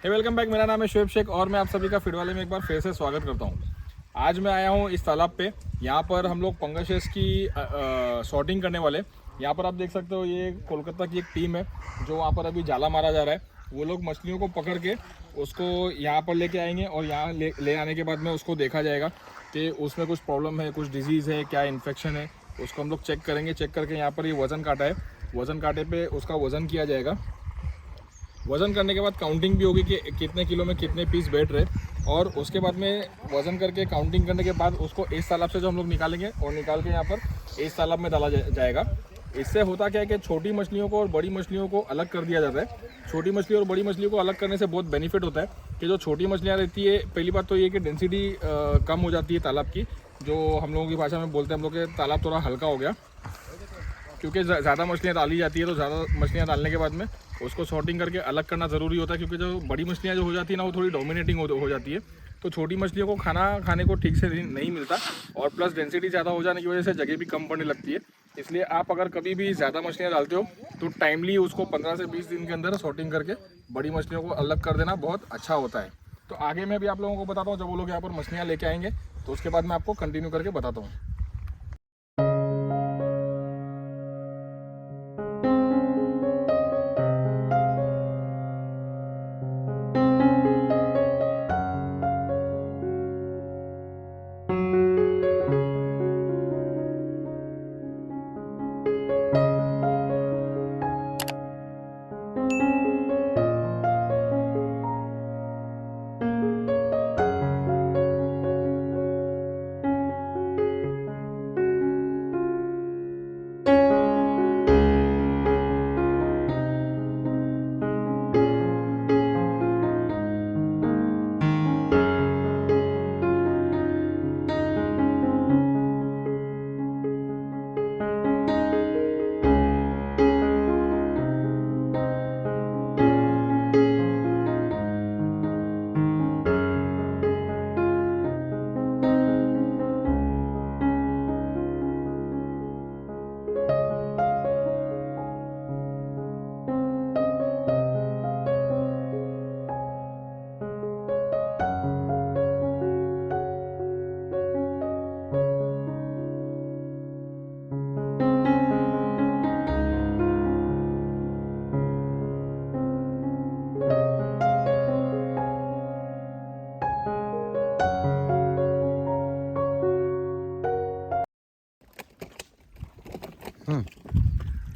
Welcome back. मेरा नाम है शुएब शेख और मैं आप सभी का फिर वाले में एक बार फिर से स्वागत करता हूँ। आज मैं आया हूँ इस तालाब पे। यहाँ पर हम लोग पंगशेस की शॉटिंग करने वाले। यहाँ पर आप देख सकते हो ये कोलकाता की एक टीम है जो वहाँ पर अभी जाला मारा जा रहा है। वो लोग मछलियों को पकड़ के उसको यहाँ पर लेके आएंगे और यहाँ ले आने के बाद में उसको देखा जाएगा कि उसमें कुछ प्रॉब्लम है, कुछ डिजीज़ है, क्या इन्फेक्शन है, उसको हम लोग चेक करेंगे। चेक करके यहाँ पर ये वज़न काटा है, वज़न काटे पे उसका वज़न किया जाएगा। वज़न करने के बाद काउंटिंग भी होगी कि कितने किलो में कितने पीस बैठ रहे, और उसके बाद में वज़न करके काउंटिंग करने के बाद उसको इस तालाब से जो हम लोग निकालेंगे और निकाल के यहाँ पर इस तालाब में डाला जाएगा। इससे होता क्या है कि छोटी मछलियों को और बड़ी मछलियों को अलग कर दिया जाता है। छोटी मछली और बड़ी मछलियों को अलग करने से बहुत बेनिफिट होता है कि जो छोटी मछलियाँ रहती है, पहली बात तो ये कि डेंसिटी कम हो जाती है तालाब की। जो हम लोगों की भाषा में बोलते हैं हम लोग के तालाब थोड़ा हल्का हो गया, क्योंकि ज़्यादा मछलियाँ डाली जाती है। तो ज़्यादा मछलियाँ डालने के बाद में उसको सॉर्टिंग करके अलग करना ज़रूरी होता है, क्योंकि जो बड़ी मछलियाँ जो हो जाती है ना, वो थोड़ी डोमिनेटिंग हो जाती है। तो छोटी मछलियों को खाने को ठीक से नहीं मिलता, और प्लस डेंसिटी ज़्यादा हो जाने की वजह से जगह भी कम पड़ने लगती है। इसलिए आप अगर कभी भी ज़्यादा मछलियाँ डालते हो तो टाइमली उसको 15 से 20 दिन के अंदर सॉर्टिंग करके बड़ी मछलियों को अलग कर देना बहुत अच्छा होता है। तो आगे मैं भी आप लोगों को बताता हूँ, जब वो लोग यहाँ पर मछलियाँ लेके आएंगे तो उसके बाद मैं आपको कंटिन्यू करके बताता हूँ।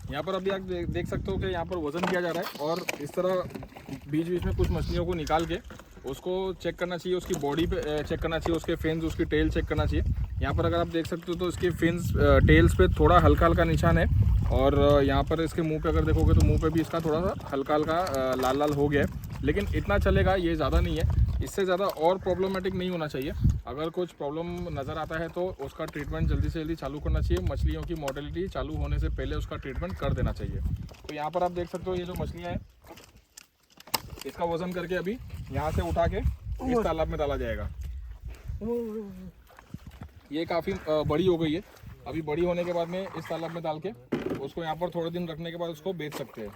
यहाँ पर अभी आप देख सकते हो कि यहाँ पर वज़न किया जा रहा है, और इस तरह बीच बीच में कुछ मछलियों को निकाल के उसको चेक करना चाहिए। उसकी बॉडी पे चेक करना चाहिए, उसके फिन्स, उसकी टेल चेक करना चाहिए। यहाँ पर अगर आप देख सकते हो तो इसके फिन्स, टेल्स पे थोड़ा हल्का हल्का निशान है, और यहाँ पर इसके मुंह पे अगर देखोगे तो मुंह पे भी इसका थोड़ा सा हल्का हल्का लाल लाल हो गया है, लेकिन इतना चलेगा, ये ज़्यादा नहीं है। इससे ज़्यादा और प्रॉब्लमेटिक नहीं होना चाहिए। अगर कुछ प्रॉब्लम नज़र आता है तो उसका ट्रीटमेंट जल्दी से जल्दी चालू करना चाहिए। मछलियों की मोर्टेलिटी चालू होने से पहले उसका ट्रीटमेंट कर देना चाहिए। तो यहाँ पर आप देख सकते हो ये जो मछलियाँ हैं, इसका वज़न करके अभी यहाँ से उठा के इस तालाब में डाला जाएगा। ये काफ़ी बड़ी हो गई है। अभी बड़ी होने के बाद में इस तालाब में डाल के उसको यहाँ पर थोड़े दिन रखने के बाद उसको बेच सकते हैं।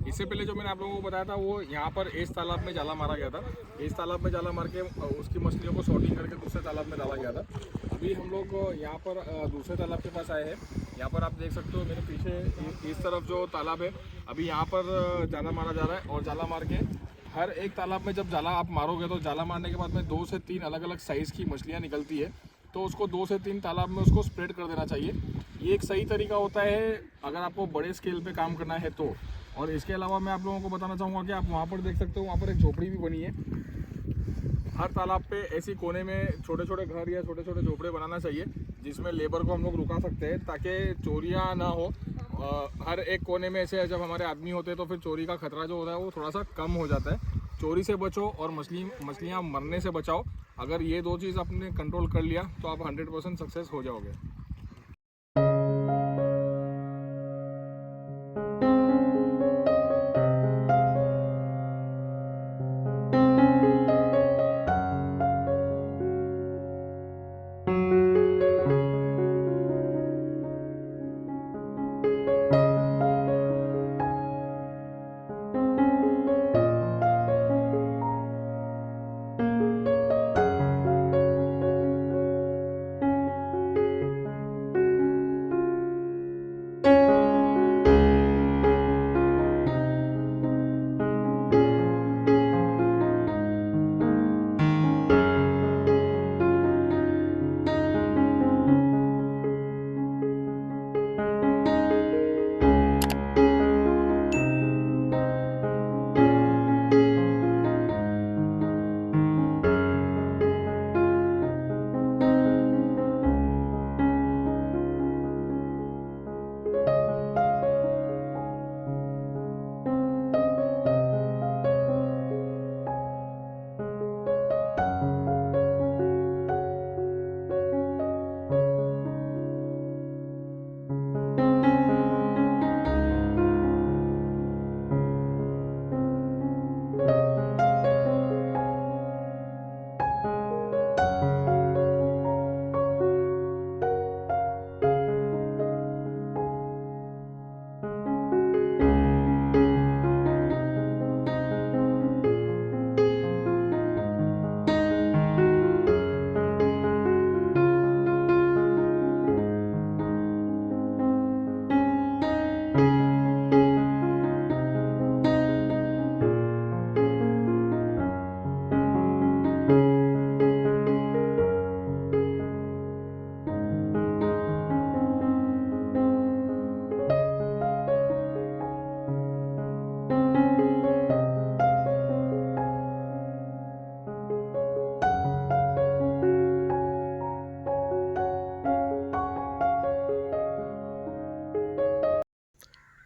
इससे पहले जो मैंने आप लोगों को बताया था, वो यहाँ पर इस तालाब में जाला मारा गया था। इस तालाब में जाला मार के उसकी मछलियों को सॉर्टिंग करके दूसरे तालाब में डाला गया था। अभी हम लोग यहाँ पर दूसरे तालाब के पास आए हैं। यहाँ पर आप देख सकते हो मेरे पीछे इस तरफ जो तालाब है, अभी यहाँ पर जाला मारा जा रहा है। और जाला मार के हर एक तालाब में जब जाला आप मारोगे तो जाला मारने के बाद में 2 से 3 अलग अलग साइज़ की मछलियाँ निकलती है। तो उसको 2 से 3 तालाब में उसको स्प्रेड कर देना चाहिए। ये एक सही तरीका होता है अगर आपको बड़े स्केल पे काम करना है तो। और इसके अलावा मैं आप लोगों को बताना चाहूँगा कि आप वहाँ पर देख सकते हो, वहाँ पर एक झोपड़ी भी बनी है। हर तालाब पे ऐसी कोने में छोटे छोटे घर या छोटे छोटे झोपड़े बनाना चाहिए, जिसमें लेबर को हम लोग रुका सकते हैं ताकि चोरियाँ ना हो। हर एक कोने में ऐसे जब हमारे आदमी होते हैं तो फिर चोरी का खतरा जो होता है वो थोड़ा सा कम हो जाता है। चोरी से बचो और मछलियाँ मरने से बचाओ। अगर ये 2 चीज़ आपने कंट्रोल कर लिया तो आप 100% सक्सेस हो जाओगे।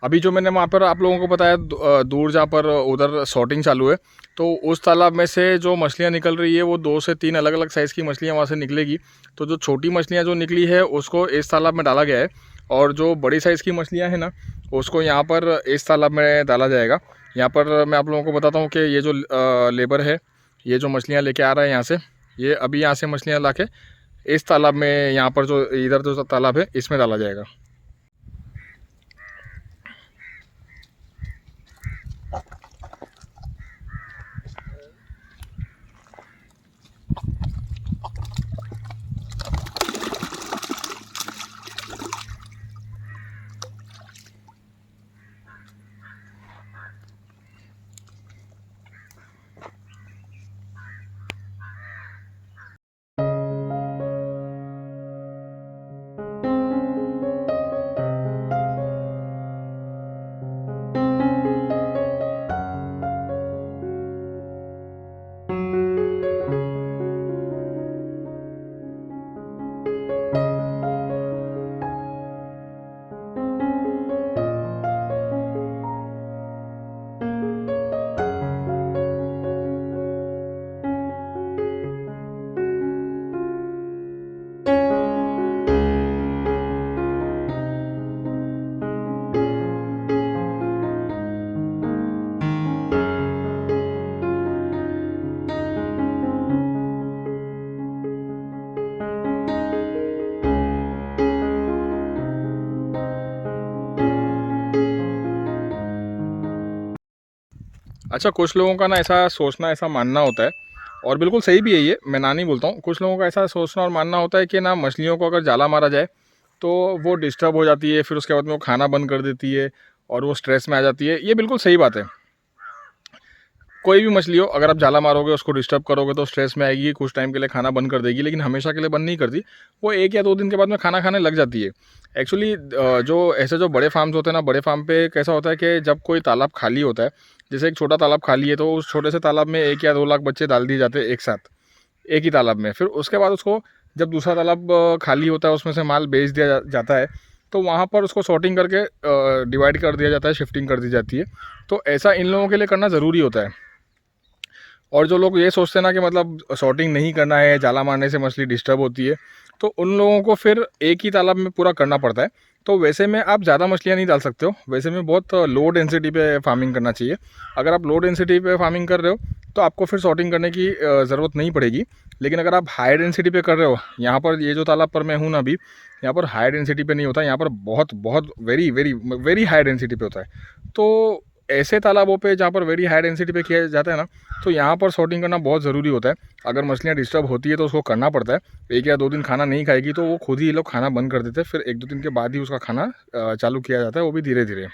अभी जो मैंने वहाँ पर आप लोगों को बताया दूर जहाँ पर उधर सॉर्टिंग चालू है, तो उस तालाब में से जो मछलियाँ निकल रही है वो 2 से 3 अलग अलग साइज़ की मछलियाँ वहाँ से निकलेगी। तो जो छोटी मछलियाँ जो निकली है उसको इस तालाब में डाला गया है, और जो बड़ी साइज़ की मछलियाँ हैं ना उसको यहाँ पर इस तालाब में डाला जाएगा। यहाँ पर मैं आप लोगों को बताता हूँ कि ये जो लेबर है, ये जो मछलियाँ लेके आ रहा है यहाँ से, ये अभी यहाँ से मछलियाँ ला के इस तालाब में, यहाँ पर जो इधर जो तालाब है इसमें डाला जाएगा। अच्छा, कुछ लोगों का ना ऐसा सोचना, ऐसा मानना होता है, और बिल्कुल सही भी है ये, मैं ना नहीं बोलता हूँ। कुछ लोगों का ऐसा सोचना और मानना होता है कि ना मछलियों को अगर जाला मारा जाए तो वो डिस्टर्ब हो जाती है, फिर उसके बाद में वो खाना बंद कर देती है और वो स्ट्रेस में आ जाती है। ये बिल्कुल सही बात है। कोई भी मछली हो, अगर आप जाला मारोगे, उसको डिस्टर्ब करोगे तो स्ट्रेस में आएगी, कुछ टाइम के लिए खाना बंद कर देगी, लेकिन हमेशा के लिए बंद नहीं करती। वो 1 या 2 दिन के बाद में खाना खाने लग जाती है। एक्चुअली जो ऐसे जो बड़े फार्म्स होते हैं ना, बड़े फार्म पे कैसा होता है कि जब कोई तालाब खाली होता है, जैसे एक छोटा तालाब खाली है, तो उस छोटे से तालाब में 1 या 2 लाख बच्चे डाल दिए जाते हैं एक साथ, एक ही तालाब में। फिर उसके बाद उसको जब दूसरा तालाब खाली होता है, उसमें से माल बेच दिया जाता है, तो वहाँ पर उसको सॉर्टिंग करके डिवाइड कर दिया जाता है, शिफ्टिंग कर दी जाती है। तो ऐसा इन लोगों के लिए करना ज़रूरी होता है। और जो लोग ये सोचते हैं ना कि मतलब सॉर्टिंग नहीं करना है, जाला मारने से मछली डिस्टर्ब होती है, तो उन लोगों को फिर एक ही तालाब में पूरा करना पड़ता है। तो वैसे में आप ज़्यादा मछलियाँ नहीं डाल सकते हो, वैसे में बहुत लो डेंसिटी पे फार्मिंग करना चाहिए। अगर आप लो डेंसिटी पे फार्मिंग कर रहे हो तो आपको फिर सॉर्टिंग करने की ज़रूरत नहीं पड़ेगी। लेकिन अगर आप हाई डेंसिटी पे कर रहे हो, यहाँ पर ये जो तालाब पर मैं हूँ ना अभी, यहाँ पर हाई डेंसिटी पे नहीं होता, यहाँ पर बहुत बहुत very very very high density पे होता है। तो ऐसे तालाबों पे जहाँ पर वेरी हाई डेंसिटी पे किया जाता है ना, तो यहाँ पर सॉर्टिंग करना बहुत ज़रूरी होता है। अगर मछलियाँ डिस्टर्ब होती है तो उसको करना पड़ता है। 1 या 2 दिन खाना नहीं खाएगी तो वो खुद ही ये लोग खाना बंद कर देते हैं, फिर 1-2 दिन के बाद ही उसका खाना चालू किया जाता है, वो भी धीरे धीरे।